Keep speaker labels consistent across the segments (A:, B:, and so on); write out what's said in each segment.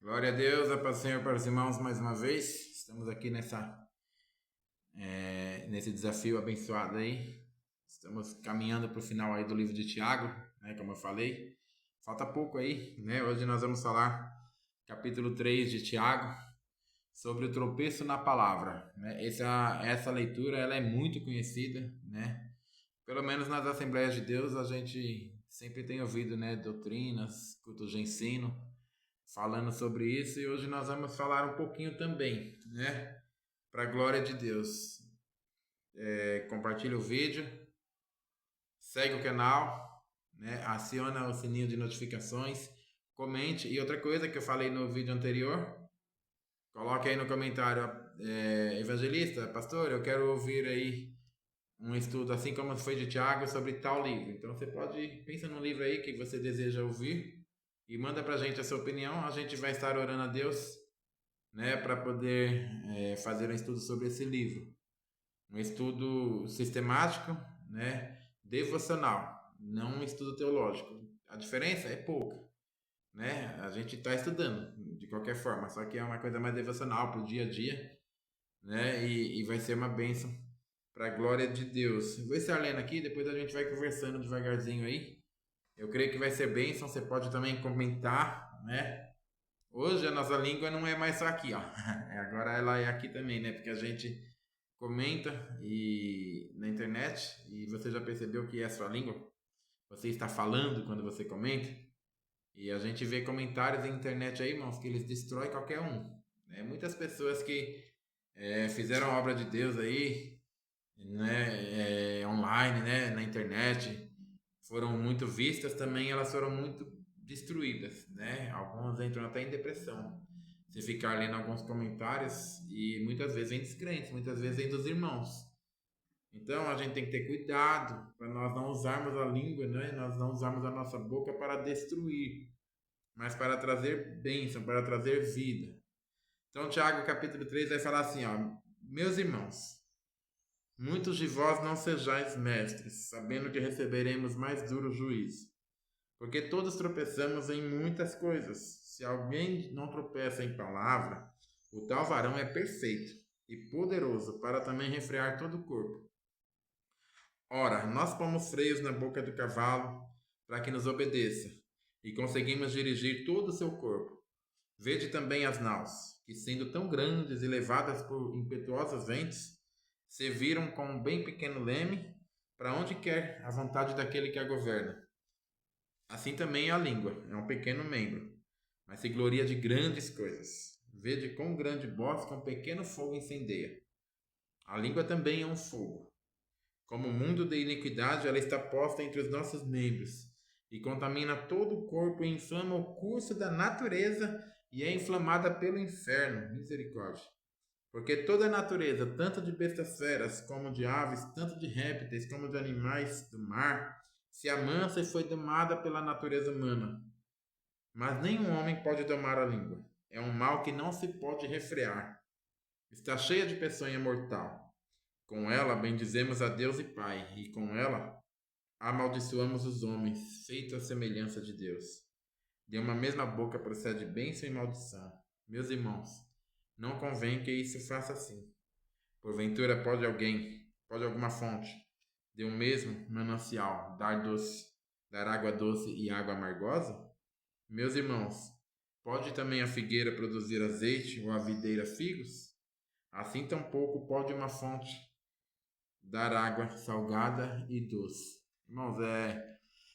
A: Glória a Deus, a paz do Senhor para os irmãos mais uma vez. Estamos aqui nesse desafio abençoado aí. Estamos caminhando para o final aí do livro de Tiago, né, como eu falei. Falta pouco aí, né? Hoje nós vamos falar capítulo 3 de Tiago, sobre o tropeço na palavra, né? Essa leitura ela é muito conhecida, né? Pelo menos nas Assembleias de Deus a gente sempre tem ouvido, né, doutrinas, cultos de ensino falando sobre isso, e hoje nós vamos falar um pouquinho também, né? Para a glória de Deus. Compartilha o vídeo, segue o canal, né? Aciona o sininho de notificações, comente. E outra coisa que eu falei no vídeo anterior, coloque aí no comentário, evangelista, pastor, eu quero ouvir aí um estudo assim como foi de Tiago sobre tal livro. Então você pensa num livro aí que você deseja ouvir e manda pra gente a sua opinião. A gente vai estar orando a Deus, né, para poder fazer um estudo sobre esse livro. Um estudo sistemático, né, devocional, não um estudo teológico. A diferença é pouca, né? A gente está estudando de qualquer forma, só que é uma coisa mais devocional para o dia a dia, né? E vai ser uma bênção para a glória de Deus. Vou estar lendo aqui, depois a gente vai conversando devagarzinho aí. Eu creio que vai ser bênção. Você pode também comentar, né? Hoje a nossa língua não é mais só aqui, ó. Agora ela é aqui também, né? Porque a gente comenta na internet, e você já percebeu que é a sua língua? Você está falando quando você comenta? E a gente vê comentários na internet aí, irmãos, que eles destroem qualquer um, né? Muitas pessoas que fizeram a obra de Deus aí, né? Online, né? Na internet, foram muito vistas também, elas foram muito destruídas, né? Algumas entram até em depressão. Você ficar lendo alguns comentários, e muitas vezes vem dos crentes, muitas vezes vem dos irmãos. Então a gente tem que ter cuidado para nós não usarmos a língua, né? Nós não usarmos a nossa boca para destruir, mas para trazer bênção, para trazer vida. Então Tiago capítulo 3 vai falar assim, ó: meus irmãos, muitos de vós não sejais mestres, sabendo que receberemos mais duro juízo. Porque todos tropeçamos em muitas coisas. Se alguém não tropeça em palavra, o tal varão é perfeito e poderoso para também refrear todo o corpo. Ora, nós pomos freios na boca do cavalo para que nos obedeça, e conseguimos dirigir todo o seu corpo. Vede também as naus, que sendo tão grandes e levadas por impetuosos ventos, se viram com um bem pequeno leme, para onde quer a vontade daquele que a governa. Assim também a língua é um pequeno membro, mas se gloria de grandes coisas. Vede quão grande bosque um pequeno fogo incendeia. A língua também é um fogo. Como mundo de iniquidade, ela está posta entre os nossos membros, e contamina todo o corpo e inflama o curso da natureza, e é inflamada pelo inferno. Misericórdia. Porque toda a natureza, tanto de bestas feras, como de aves, tanto de répteis, como de animais do mar, se amansa e foi domada pela natureza humana. Mas nenhum homem pode domar a língua. É um mal que não se pode refrear. Está cheia de peçonha mortal. Com ela bendizemos a Deus e Pai, e com ela amaldiçoamos os homens, feitos à semelhança de Deus. De uma mesma boca procede bênção e maldição. Meus irmãos, não convém que isso faça assim. Porventura pode alguma fonte, de um mesmo manancial, dar água doce e água amargosa? Meus irmãos, pode também a figueira produzir azeite ou a videira figos? Assim tampouco pode uma fonte dar água salgada e doce. Irmãos,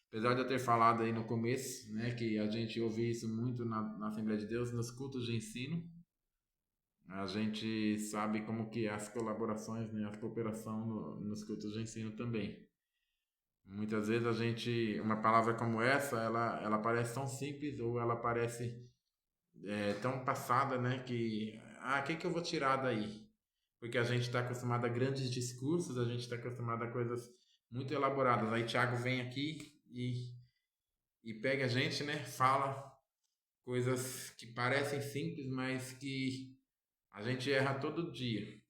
A: apesar de eu ter falado aí no começo, né, que a gente ouve isso muito na Assembleia de Deus, nos cultos de ensino, a gente sabe como que é as colaborações, né, a cooperação nos cultos de ensino também. Muitas vezes uma palavra como essa, ela parece tão simples, ou ela parece tão passada, né, o que eu vou tirar daí? Porque a gente está acostumado a grandes discursos, a gente está acostumado a coisas muito elaboradas. Aí Tiago vem aqui e pega a gente, né, fala coisas que parecem simples, mas que a gente erra todo dia,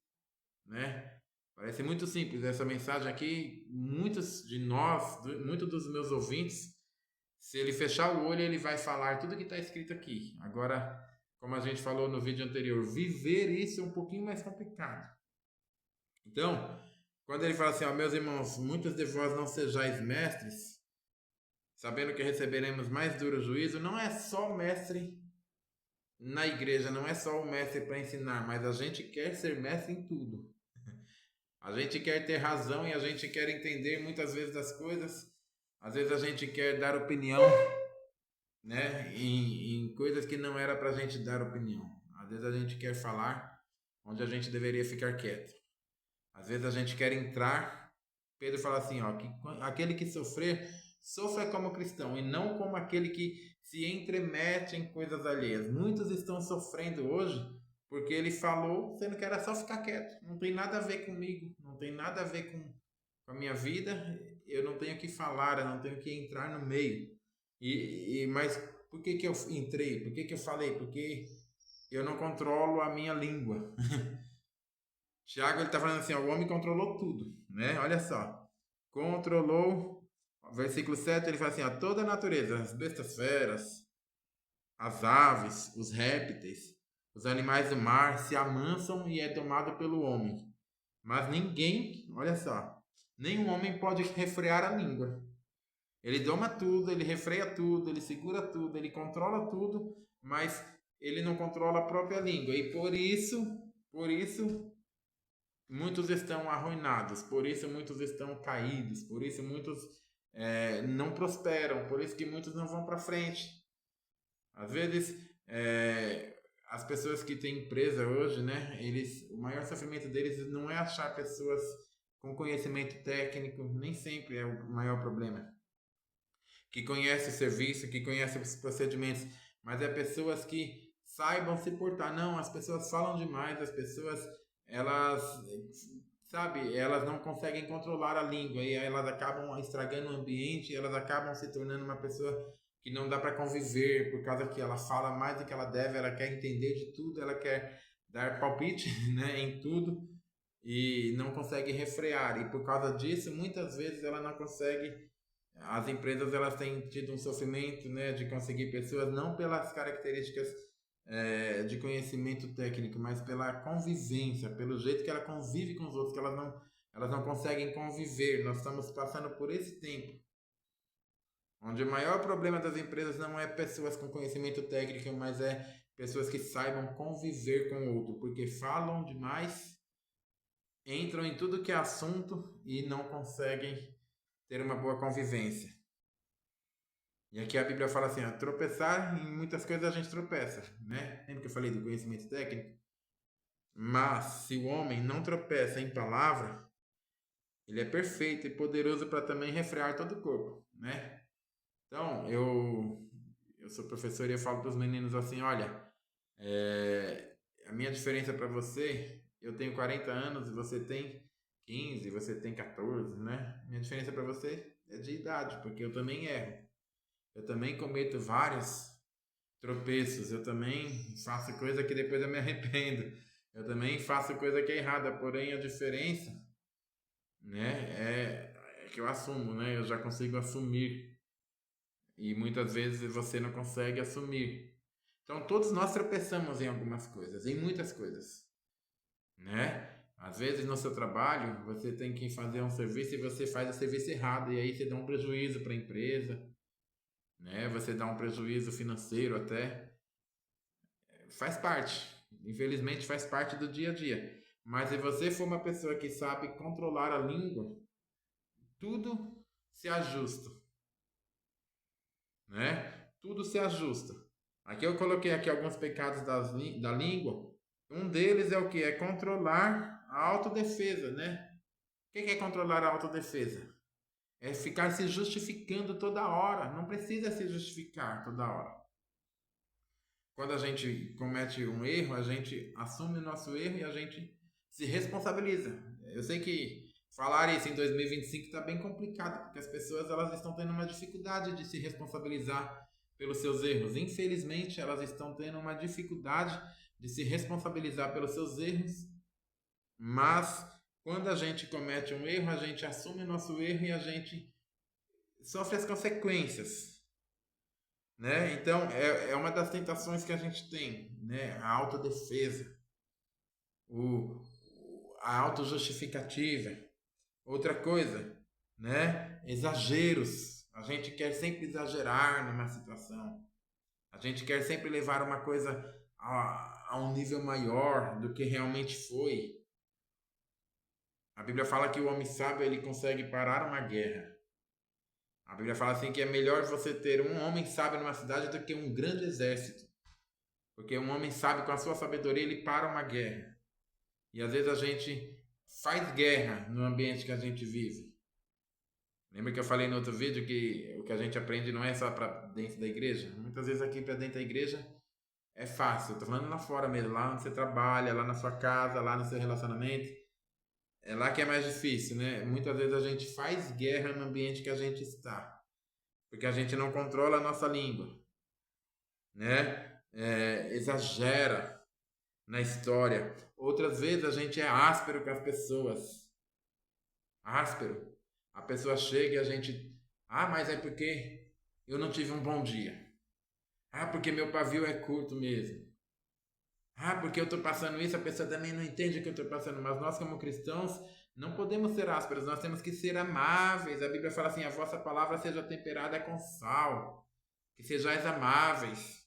A: né? Parece muito simples essa mensagem aqui. Muitos de nós, muitos dos meus ouvintes, se ele fechar o olho, ele vai falar tudo que está escrito aqui. Agora, como a gente falou no vídeo anterior, viver isso é um pouquinho mais complicado. Então, quando ele fala assim, ó, meus irmãos, muitos de vós não sejais mestres, sabendo que receberemos mais duro juízo, não é só mestre na igreja, não é só o mestre para ensinar, mas a gente quer ser mestre em tudo. A gente quer ter razão e a gente quer entender muitas vezes das coisas. Às vezes a gente quer dar opinião, né, em coisas que não era para a gente dar opinião. Às vezes a gente quer falar onde a gente deveria ficar quieto. Às vezes a gente quer entrar. Pedro fala assim, ó, que aquele que sofrer, sofra como cristão e não como aquele que se entremete em coisas alheias. Muitos estão sofrendo hoje porque ele falou, sendo que era só ficar quieto. Não tem nada a ver comigo, não tem nada a ver com a minha vida. Eu não tenho que falar, eu não tenho que entrar no meio. Mas por que eu entrei? Por que eu falei? Porque eu não controlo a minha língua. Tiago, ele está falando assim, ó, o homem controlou tudo, né? Olha só. Controlou, versículo 7, ele fala assim, ó, toda a natureza, as bestas feras, as aves, os répteis, os animais do mar se amansam e é tomado pelo homem. Mas ninguém, olha só, nenhum homem pode refrear a língua. Ele doma tudo, ele refreia tudo, ele segura tudo, ele controla tudo, mas ele não controla a própria língua. E por isso, muitos estão arruinados, por isso muitos estão caídos, por isso muitos não prosperam, por isso que muitos não vão para frente. Às vezes, as pessoas que têm empresa hoje, né, o maior sofrimento deles não é achar pessoas com conhecimento técnico, nem sempre é o maior problema. Que conhece o serviço, que conhece os procedimentos, mas é pessoas que saibam se portar. Não, as pessoas falam demais, as pessoas, elas, sabe, elas não conseguem controlar a língua e elas acabam estragando o ambiente, elas acabam se tornando uma pessoa que não dá para conviver por causa que ela fala mais do que ela deve, ela quer entender de tudo, ela quer dar palpite, né, em tudo e não consegue refrear. E por causa disso, muitas vezes ela não consegue. As empresas elas têm tido um sofrimento, né, de conseguir pessoas não pelas características de conhecimento técnico, mas pela convivência, pelo jeito que ela convive com os outros, que elas não conseguem conviver. Nós estamos passando por esse tempo, onde o maior problema das empresas não é pessoas com conhecimento técnico, mas é pessoas que saibam conviver com o outro, porque falam demais, entram em tudo que é assunto e não conseguem ter uma boa convivência. E aqui a Bíblia fala assim, ó, tropeçar, em muitas coisas a gente tropeça, né? Lembra que eu falei do conhecimento técnico? Mas se o homem não tropeça em palavra, ele é perfeito e poderoso para também refrear todo o corpo, né? Então, eu sou professor e eu falo para os meninos assim, olha, a minha diferença para você, eu tenho 40 anos e você tem 15, você tem 14, né? Minha diferença para você é de idade, porque eu também erro. Eu também cometo vários tropeços, eu também faço coisa que depois eu me arrependo. Eu também faço coisa que é errada, porém a diferença, né, é que eu assumo, né? Eu já consigo assumir e muitas vezes você não consegue assumir. Então todos nós tropeçamos em algumas coisas, em muitas coisas, né? Às vezes no seu trabalho você tem que fazer um serviço e você faz o serviço errado e aí você dá um prejuízo para a empresa, né? Você dá um prejuízo financeiro até. Faz parte. Infelizmente faz parte do dia a dia. Mas se você for uma pessoa que sabe controlar a língua, tudo se ajusta, né? Tudo se ajusta. Aqui eu coloquei aqui alguns pecados da língua. Um deles é o que? É controlar a autodefesa, né? O que é controlar a autodefesa? É ficar se justificando toda hora. Não precisa se justificar toda hora. Quando a gente comete um erro, a gente assume o nosso erro e a gente se responsabiliza. Eu sei que falar isso em 2025 está bem complicado, porque as pessoas elas estão tendo uma dificuldade de se responsabilizar pelos seus erros. Infelizmente, elas estão tendo uma dificuldade de se responsabilizar pelos seus erros, mas quando a gente comete um erro, a gente assume o nosso erro e a gente sofre as consequências. né? Então, é uma das tentações que a gente tem, né? A autodefesa, o, a autojustificativa. Outra coisa, né? Exageros. A gente quer sempre exagerar numa situação. A gente quer sempre levar uma coisa a um nível maior do que realmente foi. A Bíblia fala que o homem sábio ele consegue parar uma guerra. A Bíblia fala assim que é melhor você ter um homem sábio numa cidade do que um grande exército. Porque um homem sábio, com a sua sabedoria, ele para uma guerra. E às vezes a gente faz guerra no ambiente que a gente vive. Lembra que eu falei no outro vídeo que o que a gente aprende não é só para dentro da igreja? Muitas vezes aqui para dentro da igreja é fácil. Eu tô falando lá fora mesmo, lá onde você trabalha, lá na sua casa, lá no seu relacionamento. É lá que é mais difícil, né? Muitas vezes a gente faz guerra no ambiente que a gente está. Porque a gente não controla a nossa língua, né? Exagera na história. Outras vezes a gente é áspero com as pessoas. Áspero. A pessoa chega e a gente... Ah, mas é porque eu não tive um bom dia. Ah, porque meu pavio é curto mesmo. Ah, porque eu estou passando isso, a pessoa também não entende o que eu estou passando. Mas nós, como cristãos, não podemos ser ásperos, nós temos que ser amáveis. A Bíblia fala assim: a vossa palavra seja temperada com sal, que sejais amáveis.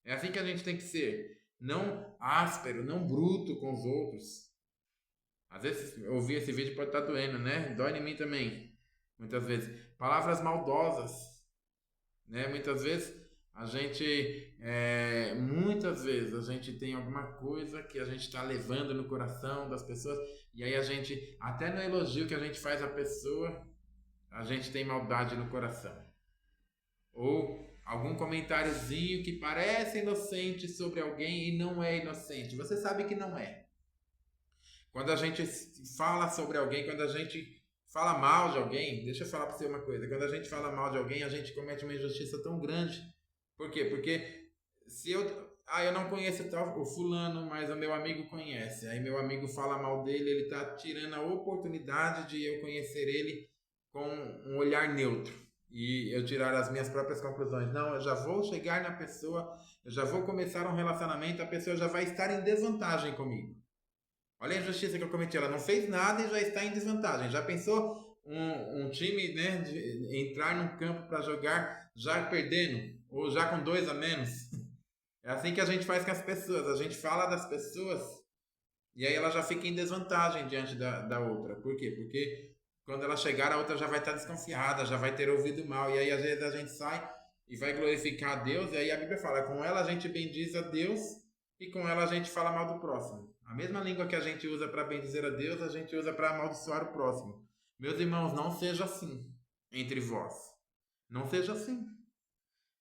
A: É assim que a gente tem que ser. Não áspero, não bruto com os outros. Às vezes ouvir esse vídeo pode estar doendo, né? Dói em mim também. Muitas vezes. Palavras maldosas, né? Muitas vezes a gente tem alguma coisa que a gente está levando no coração das pessoas e aí a gente, até no elogio que a gente faz à pessoa, a gente tem maldade no coração. Ou algum comentáriozinho que parece inocente sobre alguém e não é inocente. Você sabe que não é. Quando a gente fala sobre alguém, quando a gente fala mal de alguém, deixa eu falar para você uma coisa. Quando a gente fala mal de alguém, a gente comete uma injustiça tão grande. Por quê? Porque se eu não conheço o fulano, mas o meu amigo conhece. Aí meu amigo fala mal dele, ele está tirando a oportunidade de eu conhecer ele com um olhar neutro e eu tirar as minhas próprias conclusões. Não, eu já vou chegar na pessoa, eu já vou começar um relacionamento, a pessoa já vai estar em desvantagem comigo. Olha a injustiça que eu cometi. Ela não fez nada e já está em desvantagem. Já pensou um time, né, de entrar num campo para jogar já perdendo ou já com 2 a menos? É assim que a gente faz com as pessoas. A gente fala das pessoas e aí ela já fica em desvantagem diante da outra. Por quê? Porque quando ela chegar, a outra já vai estar desconfiada, já vai ter ouvido mal. E aí às vezes a gente sai e vai glorificar a Deus. E aí a Bíblia fala: com ela a gente bendiz a Deus e com ela a gente fala mal do próximo. A mesma língua que a gente usa para bendizer a Deus, a gente usa para amaldiçoar o próximo. Meus irmãos, não seja assim entre vós. Não seja assim.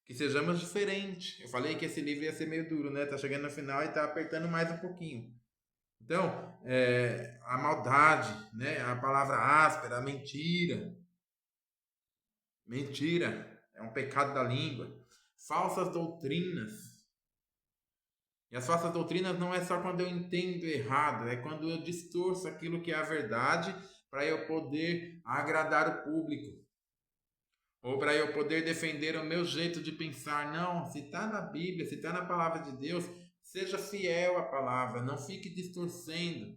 A: Que sejamos diferentes. Eu falei que esse livro ia ser meio duro, né? Tá chegando no final e tá apertando mais um pouquinho. Então, a maldade, né? A palavra áspera, a mentira. Mentira é um pecado da língua. Falsas doutrinas. E as falsas doutrinas não é só quando eu entendo errado, é quando eu distorço aquilo que é a verdade para eu poder agradar o público. Ou para eu poder defender o meu jeito de pensar. Não, se está na Bíblia, se está na palavra de Deus, seja fiel à palavra, não fique distorcendo.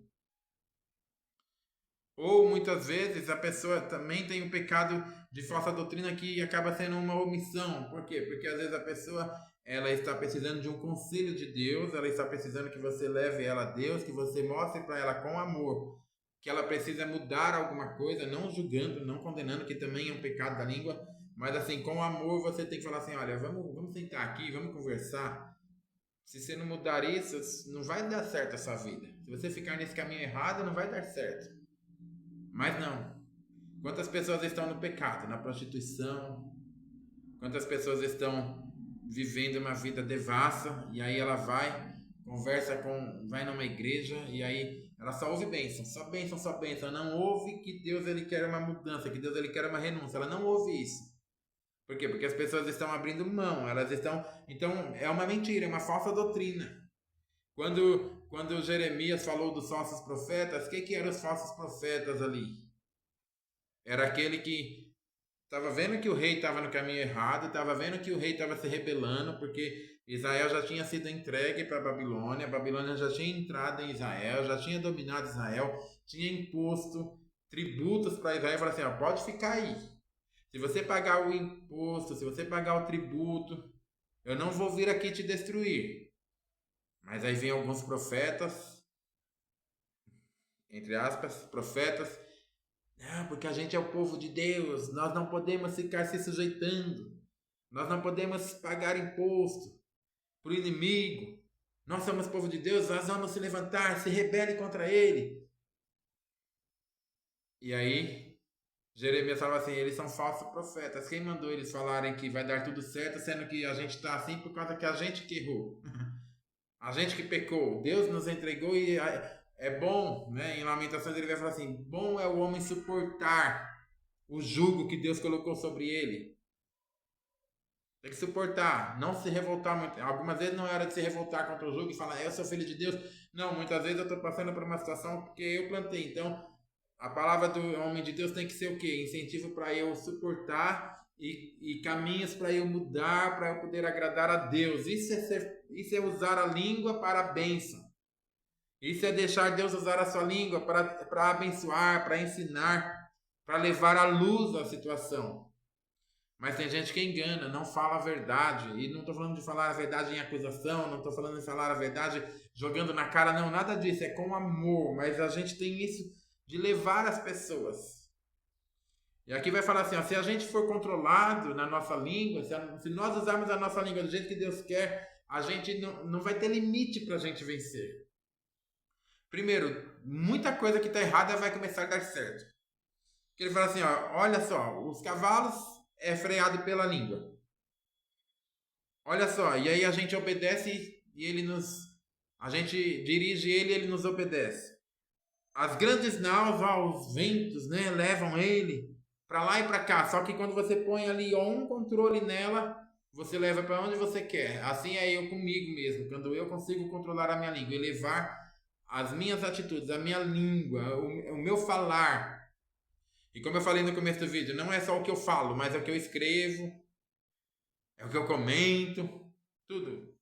A: Ou muitas vezes a pessoa também tem o pecado de falsa doutrina que acaba sendo uma omissão. Por quê? Porque às vezes a pessoa ela está precisando de um conselho de Deus, ela está precisando que você leve ela a Deus, que você mostre para ela com amor que ela precisa mudar alguma coisa, não julgando, não condenando, que também é um pecado da língua, mas assim, com amor você tem que falar assim: olha, vamos sentar aqui, vamos conversar. Se você não mudar isso, não vai dar certo a sua vida. Se você ficar nesse caminho errado, não vai dar certo. Mas não. Quantas pessoas estão no pecado, na prostituição? Quantas pessoas estão vivendo uma vida devassa e aí ela vai, vai numa igreja e aí ela só ouve bênção, só bênção, só bênção. Não ouve que Deus ele quer uma mudança, que Deus ele quer uma renúncia. Ela não ouve isso. Por quê? Porque as pessoas estão abrindo mão, elas estão... Então é uma mentira, é uma falsa doutrina. Quando Jeremias falou dos falsos profetas, o que eram os falsos profetas ali? Era aquele que estava vendo que o rei estava no caminho errado, estava vendo que o rei estava se rebelando, porque Israel já tinha sido entregue para a Babilônia já tinha entrado em Israel, já tinha dominado Israel, tinha imposto tributos para Israel, e falou assim, ó, pode ficar aí. Se você pagar o imposto, se você pagar o tributo, eu não vou vir aqui te destruir. Mas aí vem alguns profetas, entre aspas, profetas, não, porque a gente é o povo de Deus, nós não podemos ficar se sujeitando, nós não podemos pagar imposto para o inimigo, nós somos povo de Deus, nós vamos se levantar, se rebele contra ele. E aí, Jeremias fala assim, eles são falsos profetas, quem mandou eles falarem que vai dar tudo certo, sendo que a gente está assim por causa que a gente que errou, a gente que pecou, Deus nos entregou e é bom, né? Em Lamentações ele vai falar assim, bom é o homem suportar o jugo que Deus colocou sobre ele. Tem que suportar, não se revoltar muito. Algumas vezes não é hora de se revoltar contra o jugo e falar, eu sou filho de Deus. Não, muitas vezes eu estou passando por uma situação porque eu plantei. Então, a palavra do homem de Deus tem que ser o quê? Incentivo para eu suportar e caminhos para eu mudar, para eu poder agradar a Deus. Isso é usar a língua para a bênção. Isso é deixar Deus usar a sua língua para abençoar, para ensinar, para levar à luz a situação. Mas tem gente que engana, não fala a verdade. E não estou falando de falar a verdade em acusação, não estou falando de falar a verdade jogando na cara, não, nada disso. É com amor, mas a gente tem isso de levar as pessoas. E aqui vai falar assim, ó, se a gente for controlado na nossa língua, se nós usarmos a nossa língua do jeito que Deus quer, a gente não vai ter limite para a gente vencer. Primeiro, muita coisa que está errada vai começar a dar certo. Ele fala assim, ó, olha só, os cavalos é freado pela língua. Olha só, e aí a gente obedece e a gente dirige ele e ele nos obedece. As grandes naus, ó, os ventos, né, levam ele para lá e para cá. Só que quando você põe ali ó, um controle nela, você leva para onde você quer. Assim é eu comigo mesmo, quando eu consigo controlar a minha língua e levar as minhas atitudes, a minha língua, o meu falar. E como eu falei no começo do vídeo, não é só o que eu falo, mas é o que eu escrevo, é o que eu comento, tudo.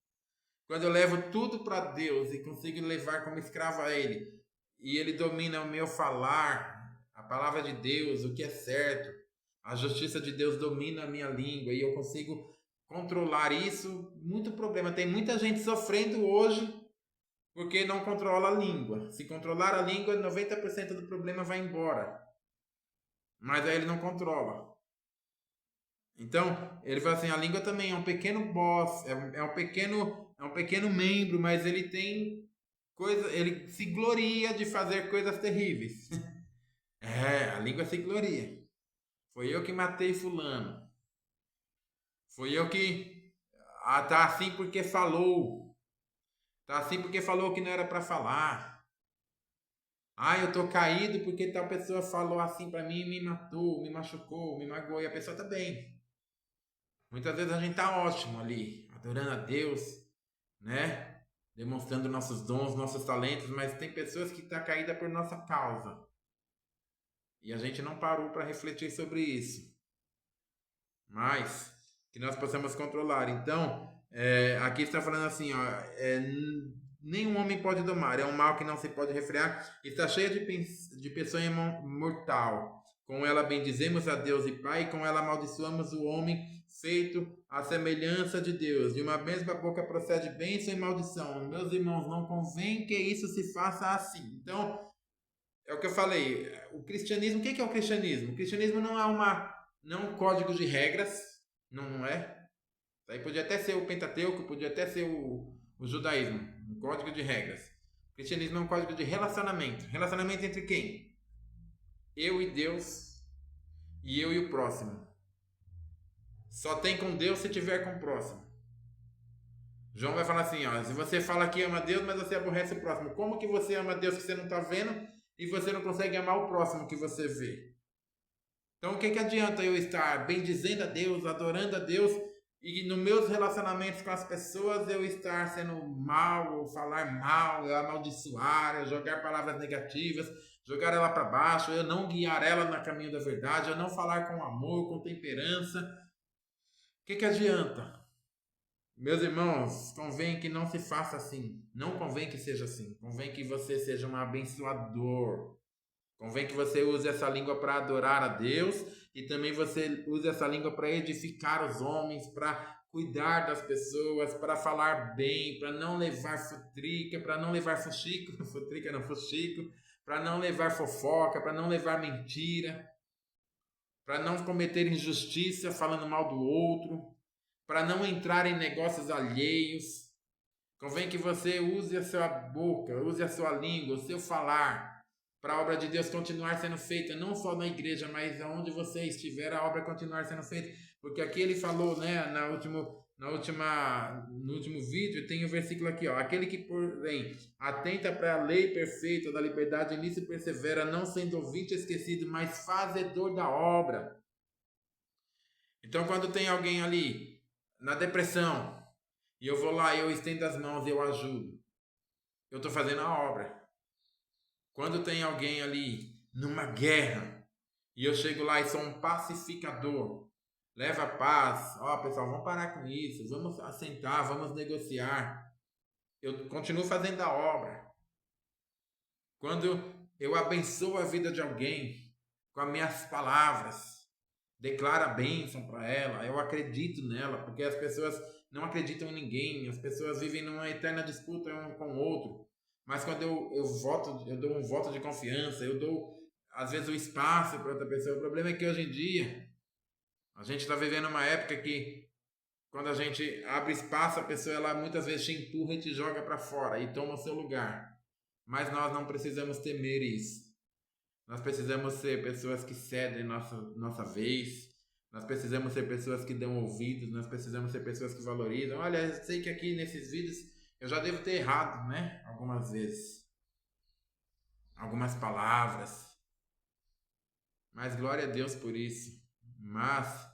A: Quando eu levo tudo para Deus e consigo levar como escravo a Ele, e Ele domina o meu falar, a palavra de Deus, o que é certo, a justiça de Deus domina a minha língua e eu consigo controlar isso, muito problema. Tem muita gente sofrendo hoje porque não controla a língua. Se controlar a língua, 90% do problema vai embora. Mas aí ele não controla. Então, ele fala assim, a língua também é um pequeno boss, é um pequeno membro, mas ele tem coisa, ele se gloria de fazer coisas terríveis. A língua se gloria. Foi eu que matei fulano. Foi eu que tá assim porque falou. Tá assim porque falou que não era para falar. Eu tô caído porque tal pessoa falou assim para mim e me matou, me machucou, me magoou. E a pessoa tá bem. Muitas vezes a gente tá ótimo ali, adorando a Deus, né? Demonstrando nossos dons, nossos talentos, mas tem pessoas que tá caída por nossa causa. E a gente não parou para refletir sobre isso. Mas que nós possamos controlar. Então, aqui está falando assim, ó, nenhum homem pode domar, é um mal que não se pode refrear, está cheia de peçonha mortal. Com ela bendizemos a Deus e Pai, e com ela amaldiçoamos o homem feito à semelhança de Deus. De uma mesma boca procede bênção e maldição. Meus irmãos, não convém que isso se faça assim. Então, é o que eu falei. O cristianismo, o que é o cristianismo? O cristianismo não é um código de regras, não é. Aí podia até ser o Pentateuco, podia até ser o judaísmo, um código de regras. O cristianismo é um código de relacionamento. Relacionamento entre quem? Eu e Deus e eu e o próximo. Só tem com Deus se tiver com o próximo. João vai falar assim, ó, se você fala que ama Deus, mas você aborrece o próximo, como que você ama Deus que você não está vendo e você não consegue amar o próximo que você vê? Então o que adianta eu estar bendizendo a Deus, adorando a Deus e nos meus relacionamentos com as pessoas eu estar sendo mal, ou falar mal, eu amaldiçoar, eu jogar palavras negativas, jogar ela para baixo, eu não guiar ela no caminho da verdade, eu não falar com amor, com temperança, o que adianta? Meus irmãos, convém que não se faça assim. Não convém que seja assim. Convém que você seja um abençoador. Convém que você use essa língua para adorar a Deus e também você use essa língua para edificar os homens, para cuidar das pessoas, para falar bem, para não levar futrica, para não levar fuxico, futrica não, fuxico, para não levar fofoca, para não levar mentira, para não cometer injustiça falando mal do outro, para não entrar em negócios alheios. Convém que você use a sua boca, use a sua língua, o seu falar, para a obra de Deus continuar sendo feita, não só na igreja, mas aonde você estiver, a obra continuar sendo feita. Porque aqui ele falou, né, no último vídeo, tem o versículo aqui, ó. Aquele que, porém, atenta para a lei perfeita da liberdade, nisso persevera, não sendo ouvinte esquecido, mas fazedor da obra. Então, quando tem alguém ali na depressão, e eu vou lá, eu estendo as mãos, eu ajudo, eu estou fazendo a obra. Quando tem alguém ali numa guerra, e eu chego lá e sou um pacificador, leva paz, ó pessoal, vamos parar com isso, vamos assentar, vamos negociar, eu continuo fazendo a obra. Quando eu abençoo a vida de alguém com as minhas palavras, declaro a bênção para ela, eu acredito nela, porque as pessoas não acreditam em ninguém, as pessoas vivem numa eterna disputa um com o outro. Mas quando eu dou um voto de confiança, eu dou às vezes o espaço para outra pessoa. O problema é que hoje em dia a gente está vivendo uma época que quando a gente abre espaço, a pessoa ela muitas vezes te empurra e te joga para fora e toma o seu lugar. Mas nós não precisamos temer isso. Nós precisamos ser pessoas que cedem nossa vez. Nós precisamos ser pessoas que dão ouvidos. Nós precisamos ser pessoas que valorizam. Olha, eu sei que aqui nesses vídeos eu já devo ter errado, né? Algumas vezes. Algumas palavras. Mas glória a Deus por isso. Mas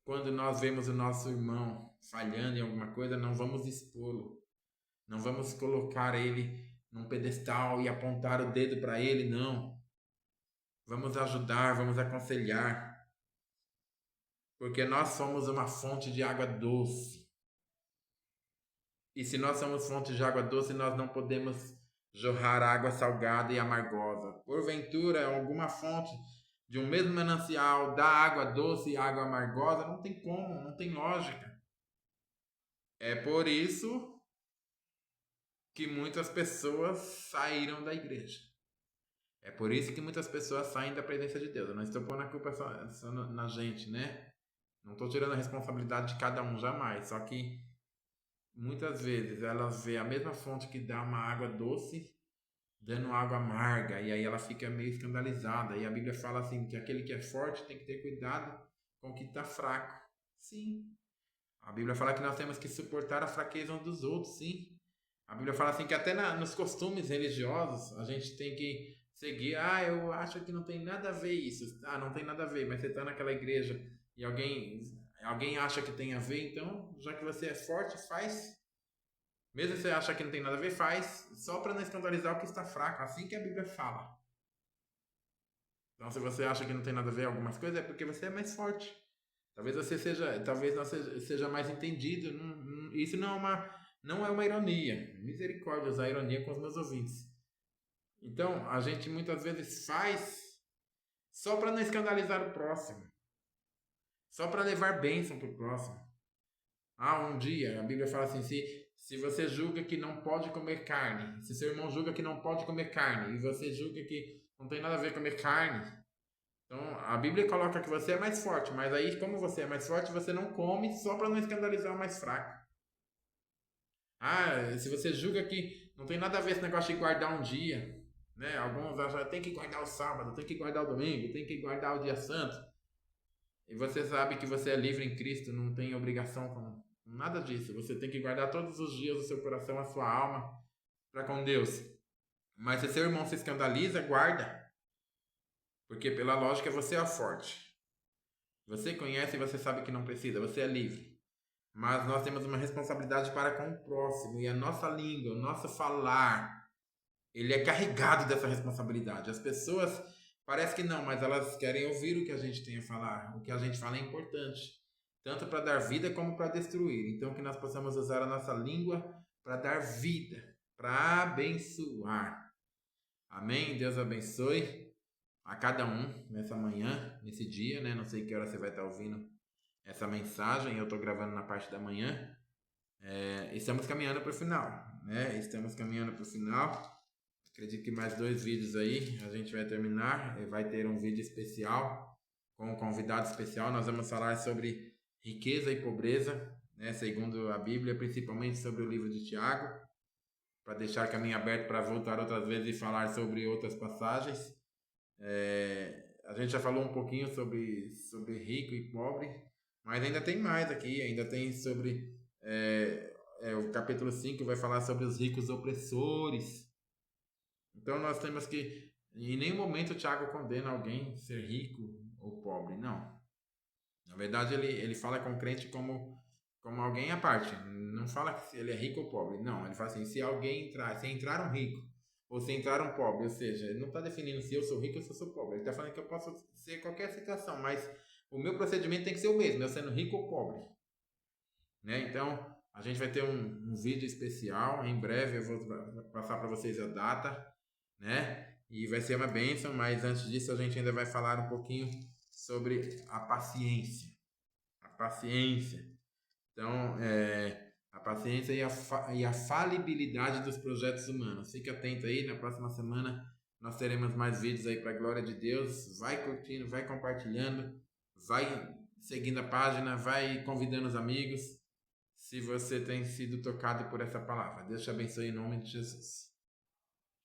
A: quando nós vemos o nosso irmão falhando em alguma coisa, não vamos expô-lo. Não vamos colocar ele num pedestal e apontar o dedo para ele, não. Vamos ajudar, vamos aconselhar. Porque nós somos uma fonte de água doce. E se nós somos fonte de água doce, nós não podemos jorrar água salgada e amargosa. Porventura, alguma fonte de um mesmo manancial dá água doce e água amargosa? Não tem como, não tem lógica. É por isso que muitas pessoas saíram da igreja. É por isso que muitas pessoas saem da presença de Deus. Eu não estou pondo a culpa só na gente, né? Não estou tirando a responsabilidade de cada um, jamais. Só que muitas vezes elas vê a mesma fonte que dá uma água doce, dando água amarga. E aí ela fica meio escandalizada. E a Bíblia fala assim, que aquele que é forte tem que ter cuidado com o que está fraco. Sim. A Bíblia fala que nós temos que suportar a fraqueza uns dos outros, sim. A Bíblia fala assim que até nos costumes religiosos a gente tem que seguir. Ah, eu acho que não tem nada a ver isso. Ah, não tem nada a ver, mas você está naquela igreja e alguém acha que tem a ver, então, já que você é forte, faz. Mesmo se você acha que não tem nada a ver, faz. Só para não escandalizar o que está fraco. Assim que a Bíblia fala. Então, se você acha que não tem nada a ver algumas coisas, é porque você é mais forte. Talvez não seja mais entendido. Isso não é uma ironia. Misericórdia usar ironia com os meus ouvintes. Então, a gente muitas vezes faz só para não escandalizar o próximo. Só para levar bênção para o próximo. Ah, um dia, a Bíblia fala assim, se você julga que não pode comer carne, se seu irmão julga que não pode comer carne, e você julga que não tem nada a ver comer carne, então a Bíblia coloca que você é mais forte, mas aí como você é mais forte, você não come só para não escandalizar o mais fraco. Ah, se você julga que não tem nada a ver esse negócio de guardar um dia, né? Alguns acham, tem que guardar o sábado, tem que guardar o domingo, tem que guardar o dia santo. E você sabe que você é livre em Cristo, não tem obrigação com nada disso. Você tem que guardar todos os dias o seu coração, a sua alma para com Deus. Mas se seu irmão se escandaliza, guarda. Porque pela lógica você é forte. Você conhece e você sabe que não precisa, você é livre. Mas nós temos uma responsabilidade para com o próximo. E a nossa língua, o nosso falar, ele é carregado dessa responsabilidade. As pessoas parece que não, mas elas querem ouvir o que a gente tem a falar. O que a gente fala é importante, tanto para dar vida como para destruir. Então que nós possamos usar a nossa língua para dar vida, para abençoar. Amém? Deus abençoe a cada um nessa manhã, nesse dia, né? Não sei que hora você vai estar ouvindo essa mensagem. Eu estou gravando na parte da manhã. Estamos caminhando para o final, né? Estamos caminhando para o final. Acredito que mais 2 vídeos aí a gente vai terminar. Vai ter um vídeo especial com um convidado especial. Nós vamos falar sobre riqueza e pobreza, né? Segundo a Bíblia, principalmente sobre o livro de Tiago, para deixar caminho aberto para voltar outras vezes e falar sobre outras passagens. A gente já falou um pouquinho sobre rico e pobre, mas ainda tem mais aqui. Ainda tem sobre o capítulo 5 vai falar sobre os ricos opressores. Então nós temos que, em nenhum momento o Tiago condena alguém ser rico ou pobre, não. Na verdade ele fala com o crente como alguém à parte. Não fala que se ele é rico ou pobre, não. Ele fala assim, se entrar um rico ou se entrar um pobre, ou seja, ele não está definindo se eu sou rico ou se eu sou pobre. Ele está falando que eu posso ser qualquer situação, mas o meu procedimento tem que ser o mesmo, eu sendo rico ou pobre. Né? Então, a gente vai ter um vídeo especial, em breve eu vou passar para vocês a data, né? E vai ser uma bênção, mas antes disso a gente ainda vai falar um pouquinho sobre a paciência. A paciência. Então, a paciência e a falibilidade dos projetos humanos. Fique atento aí, na próxima semana nós teremos mais vídeos aí para a glória de Deus. Vai curtindo, vai compartilhando, vai seguindo a página, vai convidando os amigos. Se você tem sido tocado por essa palavra. Deus te abençoe em nome de Jesus.